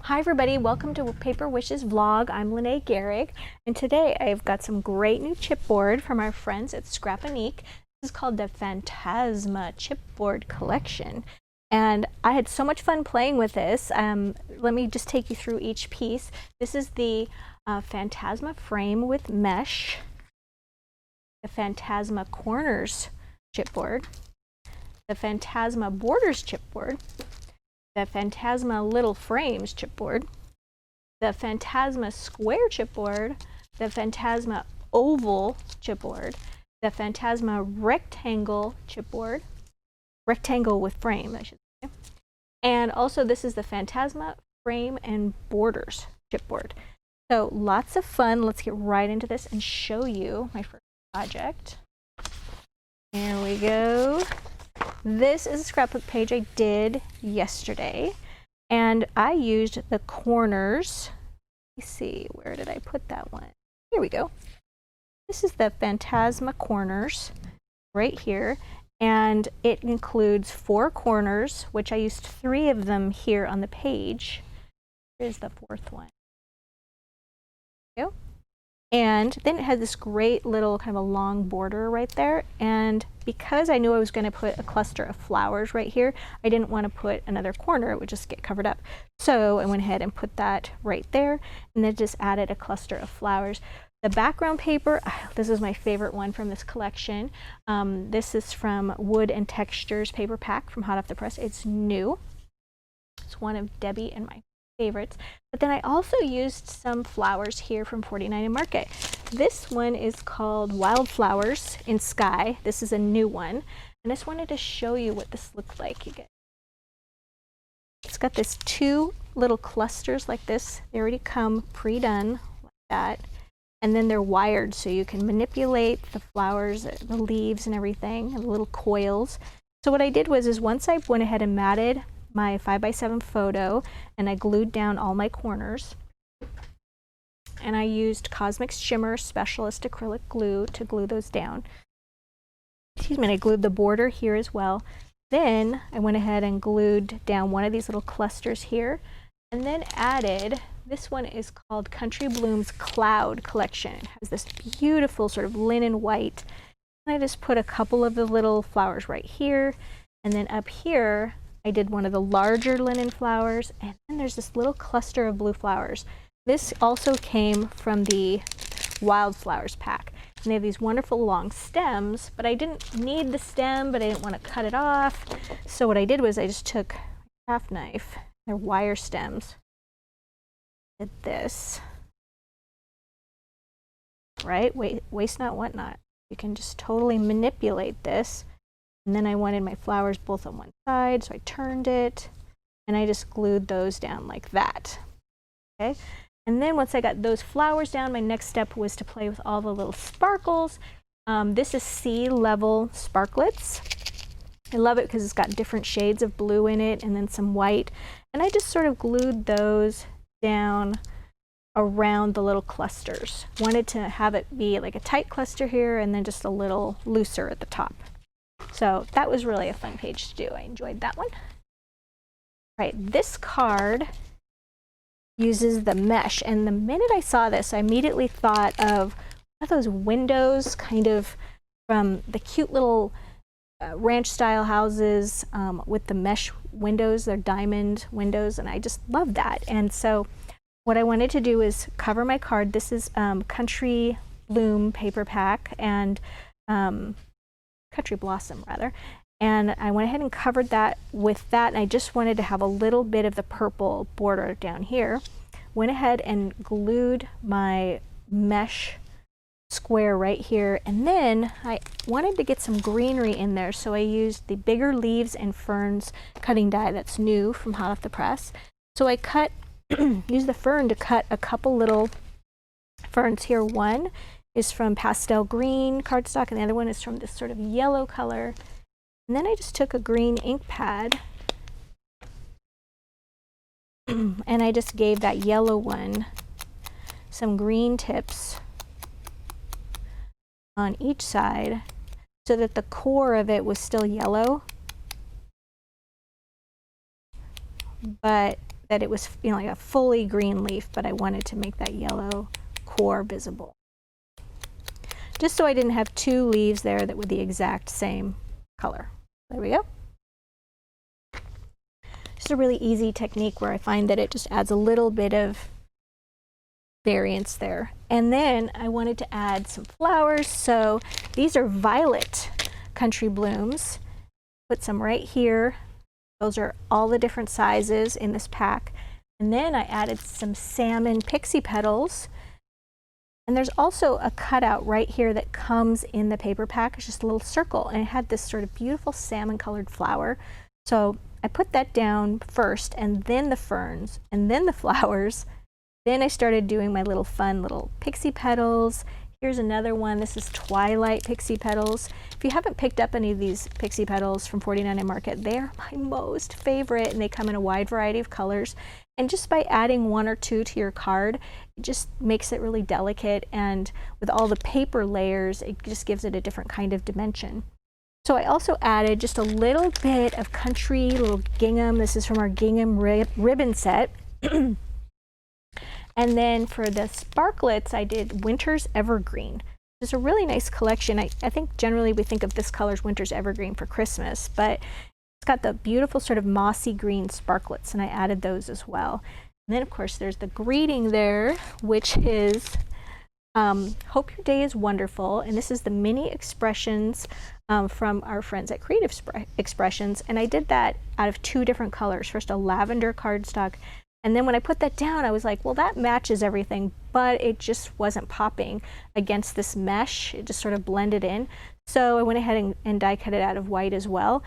Hi everybody, welcome to Paper Wishes vlog. I'm Lene Gehrig, and today I've got some great new chipboard from our friends at Scrapbooking. This is called the Fantasma chipboard collection, and I had so much fun playing with this. Let me just take you through each piece. This is the Fantasma frame with mesh, the Fantasma Corners chipboard, the Fantasma Borders chipboard, the Fantasma Little Frames chipboard, the Fantasma Square chipboard, the Fantasma Oval chipboard, the Fantasma Rectangle chipboard, rectangle with frame, I should say, and also this is the Fantasma Frame and Borders chipboard. So lots of fun. Let's get right into this and show you my first project. Here we go. This is a scrapbook page I did yesterday, and I used the corners. Let me see, where did I put that one? Here we go. This is the Fantasma Corners right here, and it includes 4 corners, which I used 3 of them here on the page. Here's the 4th one. There we go. And then it had this great little kind of a long border right there, and because I knew I was going to put a cluster of flowers right here, I didn't want to put another corner, it would just get covered up. So I went ahead and put that right there, and then just added a cluster of flowers. The background paper, this is my favorite one from this collection. This is from Wood and Textures paper pack from hot off the press. It's new. It's one of Debbie and my favorites. But then I also used some flowers here from 49 and Market. This one is called Wildflowers in Sky. This is a new one, and I just wanted to show you what this looks like. It's got this 2 little clusters like this. They already come pre-done like that, and then they're wired so you can manipulate the flowers, the leaves and everything, and the little coils. So what I did was once I went ahead and matted my 5x7 photo, and I glued down all my corners, and I used Cosmic Shimmer Specialist acrylic glue to glue those down. Excuse me, and I glued the border here as well. Then I went ahead and glued down one of these little clusters here, and then added, this one is called Country Blooms Cloud Collection. It has this beautiful sort of linen white, and I just put a couple of the little flowers right here, and then up here I did one of the larger linen flowers, and then there's this little cluster of blue flowers. This also came from the Wildflowers pack, and they have these wonderful long stems, but I didn't need the stem, but I didn't want to cut it off. So what I did was I just took a craft knife, they're wire stems, did this, right? Waste not, want not. You can just totally manipulate this. And then I wanted my flowers both on one side, so I turned it, and I just glued those down like that. Okay, and then once I got those flowers down, my next step was to play with all the little sparkles. This is Sea Level Sparklets. I love it because it's got different shades of blue in it, and then some white. And I just sort of glued those down around the little clusters. Wanted to have it be like a tight cluster here, and then just a little looser at the top. So that was really a fun page to do. I enjoyed that one. Right, this card uses the mesh, and the minute I saw this, I immediately thought of one of those windows kind of from the cute little ranch style houses with the mesh windows. They're diamond windows, and I just love that. And so what I wanted to do is cover my card. This is Country Bloom paper pack, and Country Blossom rather, and I went ahead and covered that with that, and I just wanted to have a little bit of the purple border down here. Went ahead and glued my mesh square right here, and then I wanted to get some greenery in there, so I used the Bigger Leaves and Ferns cutting die that's new from hot off the press. So I cut used the fern to cut a couple little ferns here. One is from pastel green cardstock, and the other one is from this sort of yellow color. And then I just took a green ink pad and I just gave that yellow one some green tips on each side so that the core of it was still yellow, but that it was, you know, like a fully green leaf, but I wanted to make that yellow core visible. Just so I didn't have two leaves there that were the exact same color. There we go. Just a really easy technique where I find that it just adds a little bit of variance there. And then I wanted to add some flowers, so these are violet country blooms. Put some right here. Those are all the different sizes in this pack. And then I added some salmon pixie petals. And there's also a cutout right here that comes in the paper pack. It's just a little circle, and it had this sort of beautiful salmon colored flower. So I put that down first, and then the ferns, and then the flowers. Then I started doing my little fun little pixie petals. Here's another one. This is Twilight pixie petals. If you haven't picked up any of these pixie petals from 49 and Market, they are my most favorite, and they come in a wide variety of colors. And just by adding one or two to your card, it just makes it really delicate, and with all the paper layers, it just gives it a different kind of dimension. So I also added just a little bit of country, little gingham. This is from our gingham ribbon set. And then for the sparklets, I did Winter's Evergreen. It's a really nice collection. I think generally we think of this color as Winter's Evergreen for Christmas, but it's got the beautiful sort of mossy green sparklets, and I added those as well. And then of course there's the greeting there, which is hope your day is wonderful. And this is the mini expressions from our friends at Creative Expressions. And I did that out of two different colors. First a lavender cardstock, and then when I put that down, I was like, well, that matches everything, but it just wasn't popping against this mesh. It just sort of blended in. So I went ahead and die cut it out of white as well.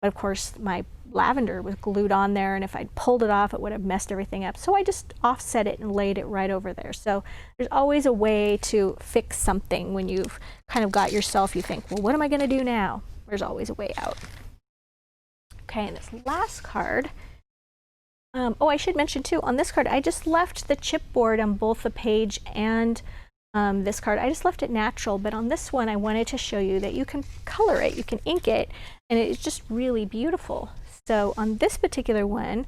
But of course, my lavender was glued on there, and if I'd pulled it off, it would have messed everything up. So I just offset it and laid it right over there. So there's always a way to fix something when you've kind of got yourself, you think, well, what am I going to do now? There's always a way out. Okay, and this last card, oh, I should mention too, on this card, I just left the chipboard on both the page and this card. I just left it natural, but on this one, I wanted to show you that you can color it, you can ink it, and it's just really beautiful. So on this particular one,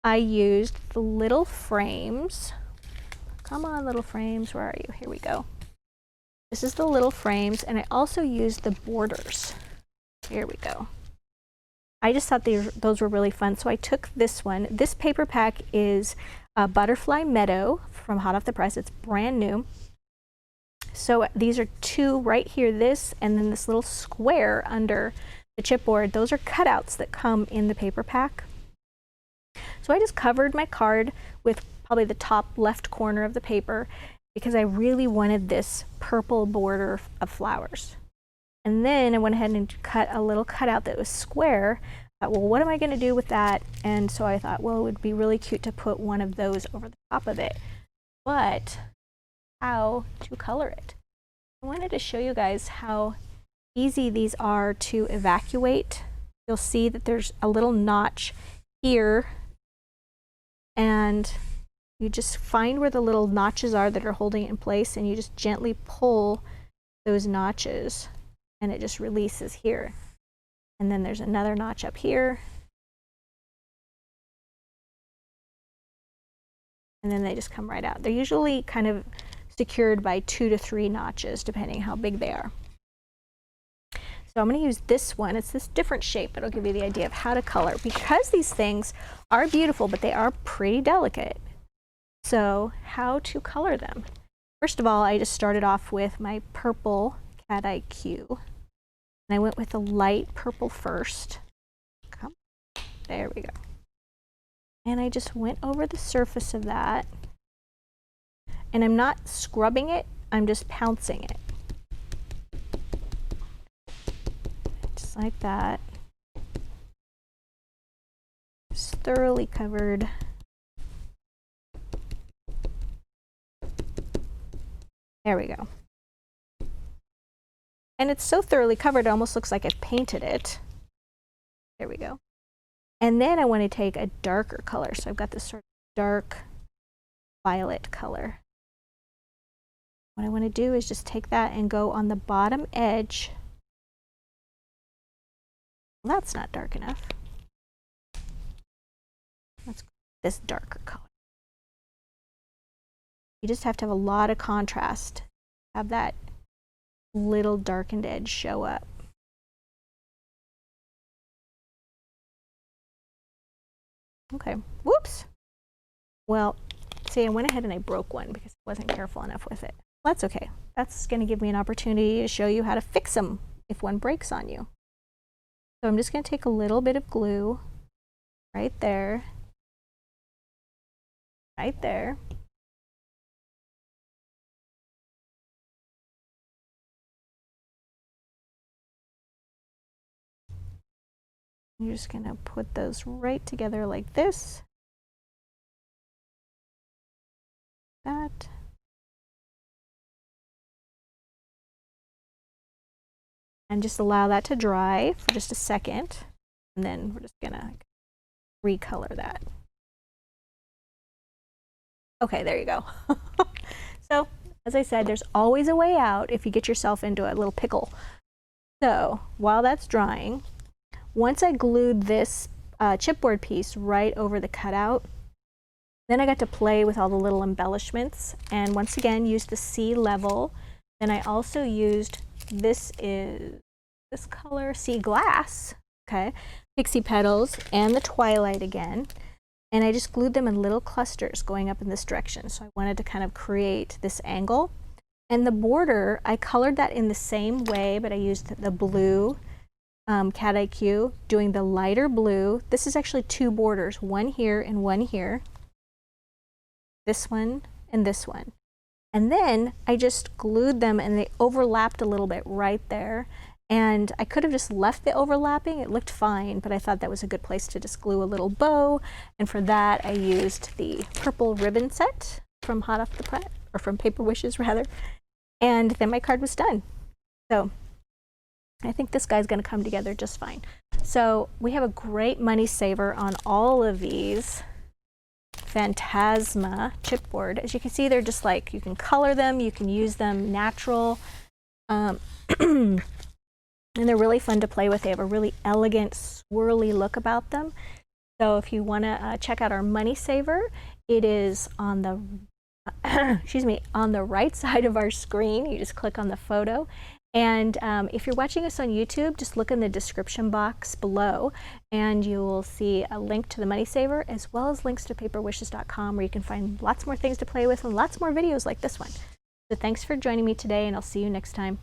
I used the little frames. Come on, little frames, where are you? Here we go. This is the little frames, and I also used the borders. Here we go. I just thought those were really fun, so I took this one. This paper pack is Butterfly Meadow from Hot Off the Press. It's brand new. So these are two right here, this and then this little square under the chipboard. Those are cutouts that come in the paper pack. So I just covered my card with probably the top left corner of the paper because I really wanted this purple border of flowers. And then I went ahead and cut a little cutout that was square. I thought, well, what am I going to do with that? And so I thought, well, it would be really cute to put one of those over the top of it. But how to color it? I wanted to show you guys how easy these are to evacuate. You'll see that there's a little notch here, and you just find where the little notches are that are holding it in place, and you just gently pull those notches, and it just releases here. And then there's another notch up here. And then they just come right out. They're usually kind of secured by 2 to 3 notches, depending how big they are. So I'm going to use this one. It's this different shape, but it'll give you the idea of how to color. Because these things are beautiful, but they are pretty delicate. So how to color them? First of all, I just started off with my purple Cat Eye Q. And I went with the light purple first. Come. There we go. And I just went over the surface of that. And I'm not scrubbing it, I'm just pouncing it. Just like that. It's thoroughly covered. There we go. And it's so thoroughly covered, it almost looks like I've painted it. There we go. And then I want to take a darker color. So I've got this sort of dark violet color. What I want to do is just take that and go on the bottom edge. Well, that's not dark enough. this darker color. You just have to have a lot of contrast, have that little darkened edge show up. Okay, whoops. Well, see, I went ahead and I broke one because I wasn't careful enough with it. That's okay. That's going to give me an opportunity to show you how to fix them if one breaks on you. So I'm just going to take a little bit of glue right there, right there. You're just going to put those right together like this. That. And just allow that to dry for just a second. And then we're just going to recolor that. Okay, there you go. So, as I said, there's always a way out if you get yourself into a little pickle. So, while that's drying, once I glued this chipboard piece right over the cutout, then I got to play with all the little embellishments, and once again used the sea level. Then I also used, this color, sea glass, okay, Pixie Petals, and the Twilight again, and I just glued them in little clusters going up in this direction. So I wanted to kind of create this angle. And the border, I colored that in the same way, but I used the blue Cat IQ, doing the lighter blue. This is actually two borders, one here and one here. This one and this one. And then I just glued them and they overlapped a little bit right there. And I could have just left the overlapping, it looked fine, but I thought that was a good place to just glue a little bow. And for that I used the purple ribbon set from Hot Off the Press, or from Paper Wishes rather. And then my card was done. So I think this guy's going to come together just fine. So we have a great money saver on all of these Fantasma chipboard. As you can see, they're just like, you can color them, you can use them natural, and they're really fun to play with. They have a really elegant, swirly look about them. So if you want to check out our money saver, it is on the excuse me, on the right side of our screen. You just click on the photo. And if you're watching us on YouTube, just look in the description box below and you will see a link to the Money Saver, as well as links to paperwishes.com, where you can find lots more things to play with and lots more videos like this one. So thanks for joining me today, and I'll see you next time.